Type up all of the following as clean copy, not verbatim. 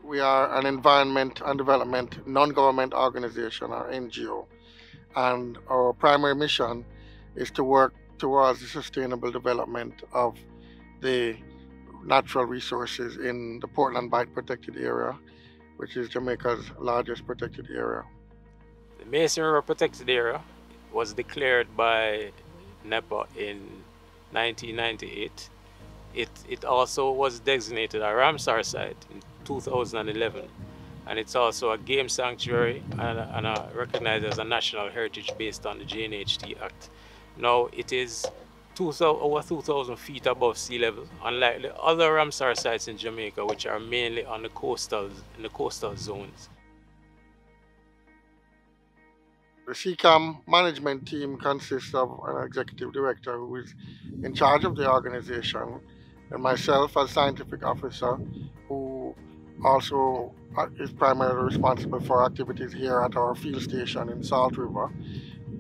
We are an environment and development non-government organization, or NGO, and our primary mission is to work towards the sustainable development of the natural resources in the Portland Bight protected area, which is Jamaica's largest protected area. The Mason River protected area was declared by NEPA in 1998. It also was designated a Ramsar site in 2011, and it's also a game sanctuary and recognized as a national heritage based on the JNHT Act. Now it is over 2,000 feet above sea level, unlike the other Ramsar sites in Jamaica, which are mainly on the coastal zones. The CCAM management team consists of an executive director who is in charge of the organization, and myself as scientific officer, who also is primarily responsible for activities here at our field station in Salt River.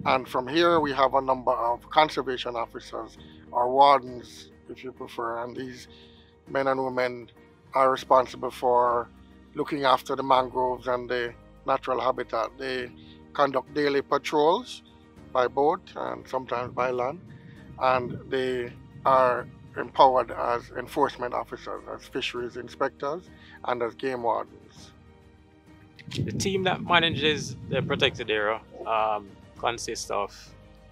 And from here we have a number of conservation officers, or wardens if you prefer, and these men and women are responsible for looking after the mangroves and the natural habitat. They conduct daily patrols by boat and sometimes by land, and they are empowered as enforcement officers, as fisheries inspectors, and as game wardens. The team that manages the protected area consists of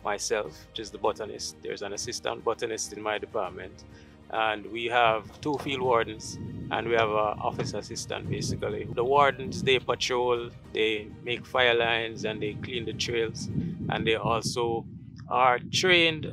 myself, which is the botanist. There's an assistant botanist in my department, and we have 2 field wardens, and we have an office assistant basically. The wardens, they patrol, they make fire lines, and they clean the trails, and they also are trained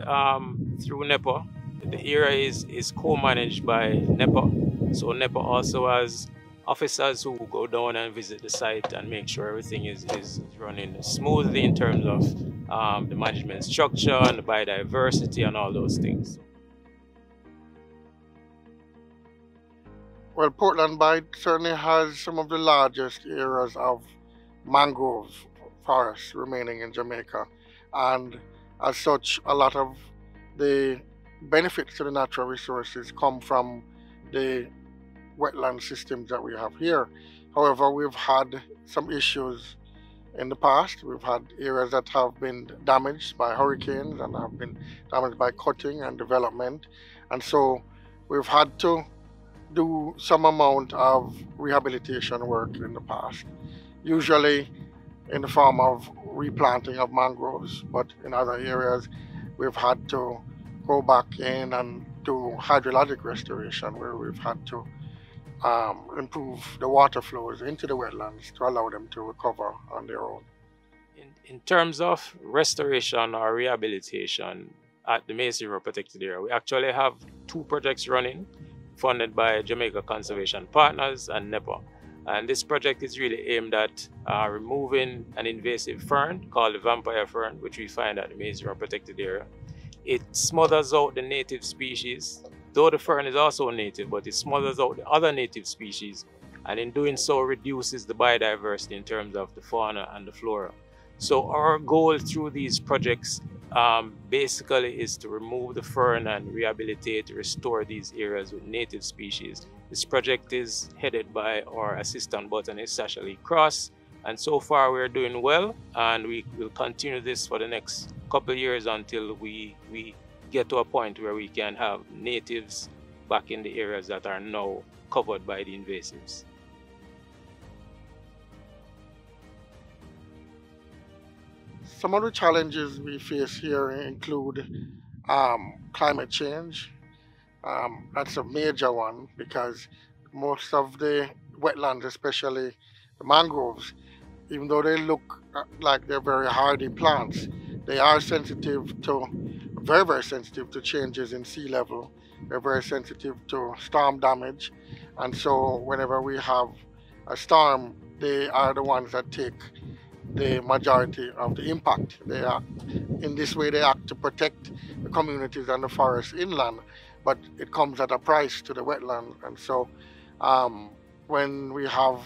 through NEPA. The area is co-managed by NEPA, so NEPA also has officers who go down and visit the site and make sure everything is running smoothly in terms of the management structure and the biodiversity and all those things. Well, Portland Bight certainly has some of the largest areas of mangrove forests remaining in Jamaica, and as such, a lot of the benefits to the natural resources come from the wetland systems that we have here. However, we've had some issues in the past. We've had areas that have been damaged by hurricanes and have been damaged by cutting and development, and so we've had to do some amount of rehabilitation work in the past, usually in the form of replanting of mangroves, but in other areas we've had to go back in and do hydrologic restoration, where we've had to improve the water flows into the wetlands to allow them to recover on their own. In terms of restoration or rehabilitation at the Mason River protected area, we actually have 2 projects running, funded by Jamaica Conservation Partners and NEPA. And this project is really aimed at removing an invasive fern called the vampire fern, which we find at the Mason River protected area. It smothers out the native species, though the fern is also native, but it smothers out the other native species, and in doing so reduces the biodiversity in terms of the fauna and the flora. So our goal through these projects basically is to remove the fern and rehabilitate, restore these areas with native species. This project is headed by our assistant botanist, TaChala Cross, and so far we're doing well, and we will continue this for the next couple of years until we get to a point where we can have natives back in the areas that are now covered by the invasives. Some of the challenges we face here include climate change. That's a major one, because most of the wetlands, especially the mangroves, even though they look like they're very hardy plants, they are sensitive to, very, very sensitive to changes in sea level. They're very sensitive to storm damage. And so whenever we have a storm, they are the ones that take the majority of the impact. In this way, they act to protect the communities and the forests inland, but it comes at a price to the wetland. And so when we have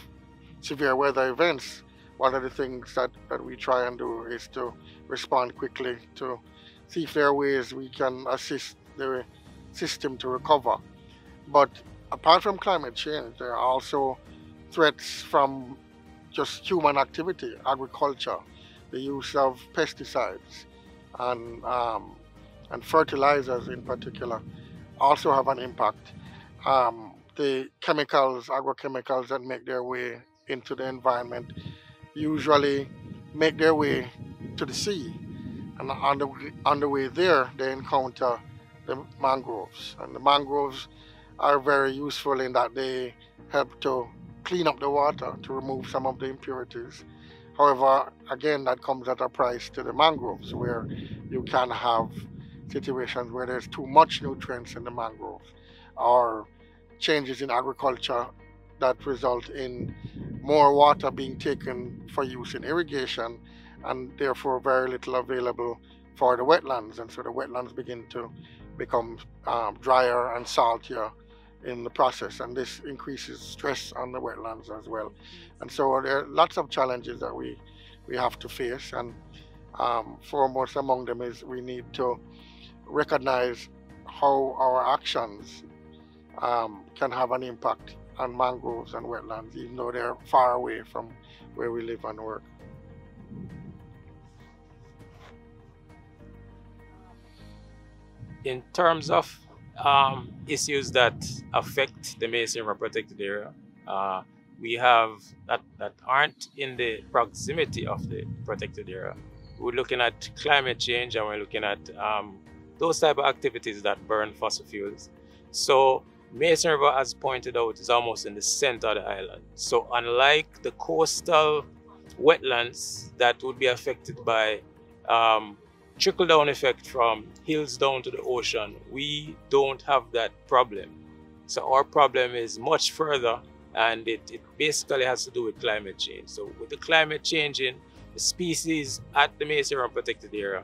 severe weather events, one of the things that we try and do is to respond quickly to see if there are ways we can assist the system to recover. But apart from climate change, there are also threats from just human activity, agriculture, the use of pesticides and fertilizers in particular also have an impact. The chemicals, agrochemicals that make their way into the environment usually make their way to the sea. And on the way there, they encounter the mangroves. And the mangroves are very useful in that they help to clean up the water, to remove some of the impurities. However, again, that comes at a price to the mangroves, where you can have situations where there's too much nutrients in the mangroves, or changes in agriculture that result in more water being taken for use in irrigation, and therefore very little available for the wetlands. And so the wetlands begin to become drier and saltier in the process, and this increases stress on the wetlands as well. And so there are lots of challenges that we have to face, and foremost among them is we need to recognize how our actions can have an impact on mangroves and wetlands, even though they're far away from where we live and work. In terms of issues that affect the Mason River protected area, we have that aren't in the proximity of the protected area. We're looking at climate change, and we're looking at those type of activities that burn fossil fuels. So Mason River, as pointed out, is almost in the center of the island. So unlike the coastal wetlands that would be affected by trickle-down effect from hills down to the ocean, we don't have that problem. So our problem is much further, and it basically has to do with climate change. So with the climate changing, the species at the Mason River protected area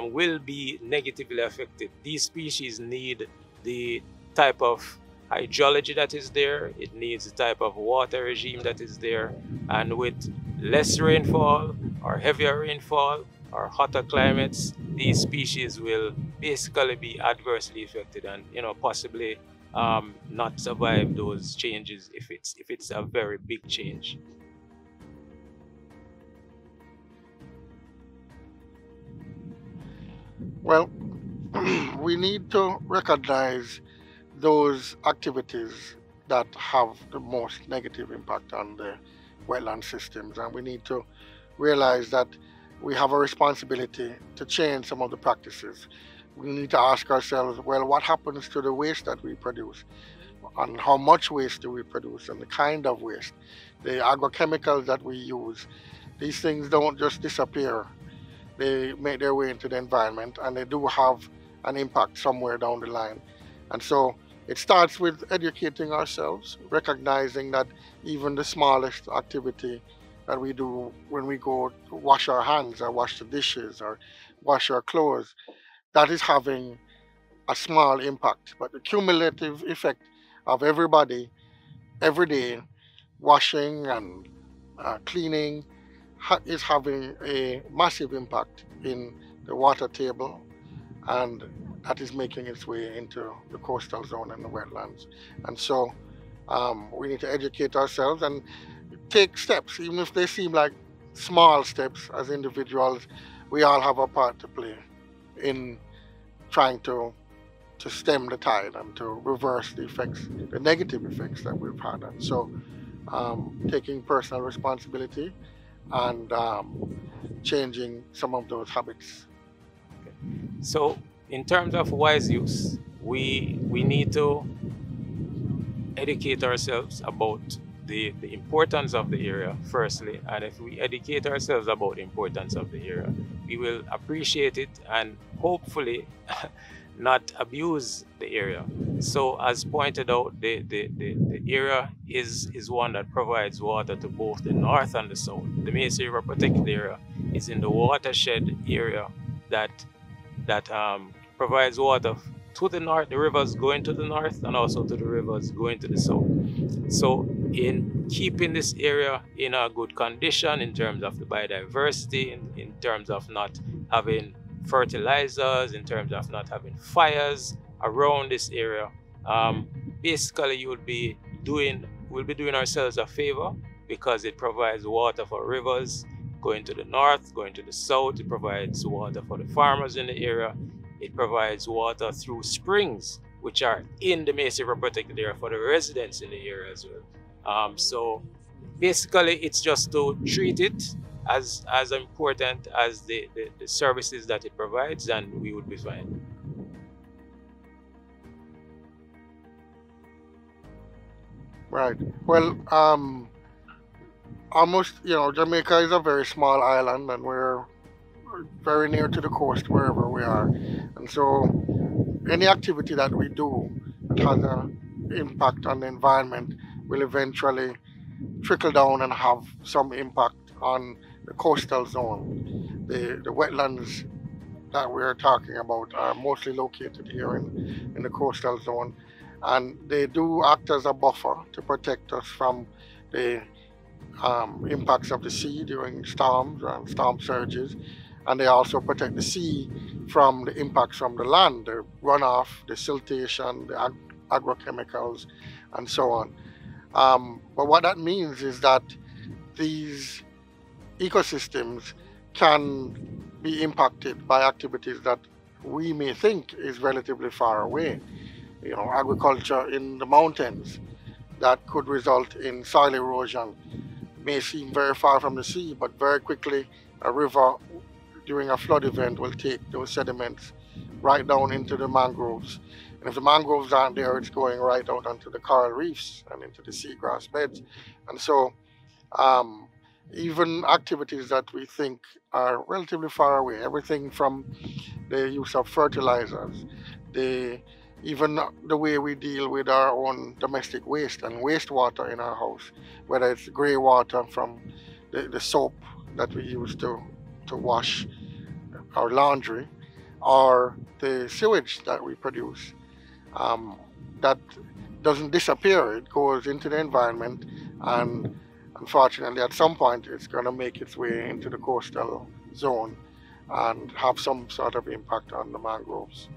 will be negatively affected. These species need the type of hydrology that is there, it needs the type of water regime that is there, and with less rainfall or heavier rainfall or hotter climates, these species will basically be adversely affected and possibly not survive those changes if it's a very big change. Well, we need to recognize those activities that have the most negative impact on the wetland systems, and we need to realize that we have a responsibility to change some of the practices. We need to ask ourselves, well, what happens to the waste that we produce, and how much waste do we produce, and the kind of waste, the agrochemicals that we use. These things don't just disappear. They make their way into the environment, and they do have an impact somewhere down the line. And so it starts with educating ourselves, recognizing that even the smallest activity that we do when we go to wash our hands or wash the dishes or wash our clothes, that is having a small impact. But the cumulative effect of everybody every day washing and cleaning is having a massive impact in the water table, and that is making its way into the coastal zone and the wetlands. And so we need to educate ourselves and take steps, even if they seem like small steps. As individuals, we all have a part to play in trying to stem the tide and to reverse the effects, the negative effects that we've had. And so taking personal responsibility and changing some of those habits. Okay. So in terms of wise use, we need to educate ourselves about the importance of the area, firstly. And if we educate ourselves about the importance of the area, we will appreciate it and hopefully not abuse the area. So as pointed out, the area is one that provides water to both the north and the south. The Mason River protected area is in the watershed area that provides water to the north, the rivers going to the north, and also to the rivers going to the south. So in keeping this area in a good condition in terms of the biodiversity, in terms of not having fertilizers, in terms of not having fires around this area, basically you would be doing we'll be doing ourselves a favor, because it provides water for rivers going to the north, going to the south. It provides water for the farmers in the area. It provides water through springs, which are in the Mesa River Protected Area for the residents in the area as well. So basically, it's just to treat it as important as the services that it provides, and we would be fine. Right. Well, almost, Jamaica is a very small island, and we're very near to the coast wherever we are. And so any activity that we do that has an impact on the environment will eventually trickle down and have some impact on the coastal zone. The wetlands that we're talking about are mostly located here in the coastal zone, and they do act as a buffer to protect us from the impacts of the sea during storms and storm surges, and they also protect the sea from the impacts from the land, the runoff, the siltation, the agrochemicals, and so on. But what that means is that these ecosystems can be impacted by activities that we may think is relatively far away. Agriculture in the mountains that could result in soil erosion may seem very far from the sea, but very quickly a river during a flood event will take those sediments right down into the mangroves. And if the mangroves aren't there, it's going right out onto the coral reefs and into the seagrass beds. And so even activities that we think are relatively far away, everything from the use of fertilizers, even the way we deal with our own domestic waste and wastewater in our house, whether it's grey water from the soap that we use to wash our laundry, or the sewage that we produce, that doesn't disappear. It goes into the environment, and unfortunately at some point it's going to make its way into the coastal zone and have some sort of impact on the mangroves.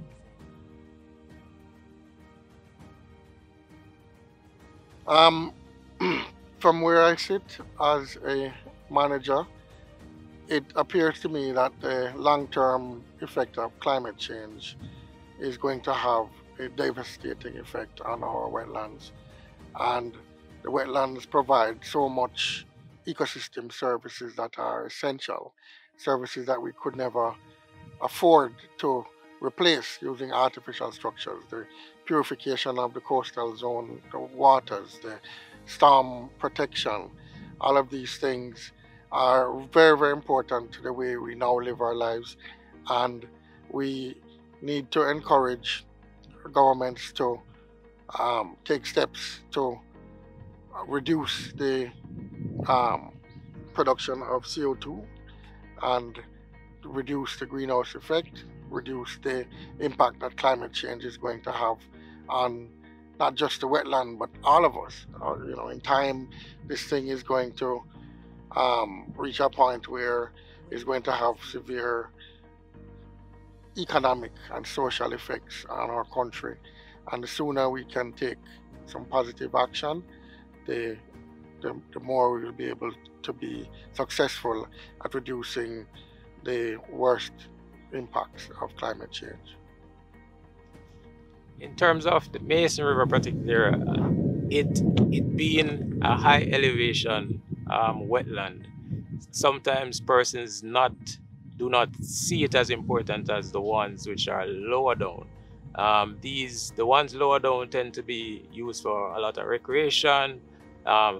From where I sit as a manager, it appears to me that the long-term effect of climate change is going to have a devastating effect on our wetlands. And the wetlands provide so much ecosystem services that are essential, services that we could never afford to replace using artificial structures. The purification of the coastal zone, the waters, the storm protection, all of these things are very, very important to the way we now live our lives, and we need to encourage governments to take steps to reduce the production of CO2 and reduce the greenhouse effect, reduce the impact that climate change is going to have on not just the wetland but all of us. In time, this thing is going to reach a point where it's going to have severe economic and social effects on our country, and the sooner we can take some positive action, the more we will be able to be successful at reducing the worst impacts of climate change. In terms of the Mason River Protected Area, it being a high elevation wetland, sometimes persons do not see it as important as the ones which are lower down. The ones lower down tend to be used for a lot of recreation,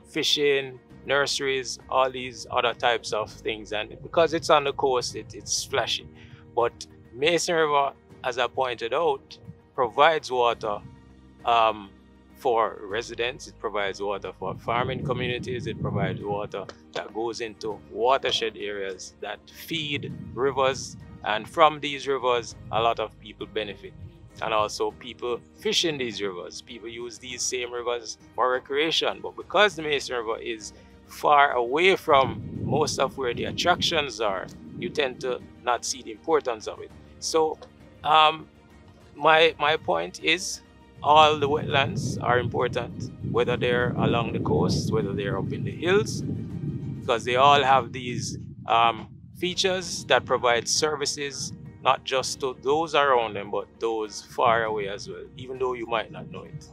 fishing, nurseries, all these other types of things, and because it's on the coast, it's flashy. But Mason River, as I pointed out, provides water for residents, it provides water for farming communities, it provides water that goes into watershed areas that feed rivers, and from these rivers a lot of people benefit. And also people fish in these rivers, people use these same rivers for recreation. But because the Mason River is far away from most of where the attractions are, you tend to not see the importance of it. So my point is, all the wetlands are important, whether they're along the coast, whether they're up in the hills, because they all have these features that provide services not just to those around them, but those far away as well, even though you might not know it.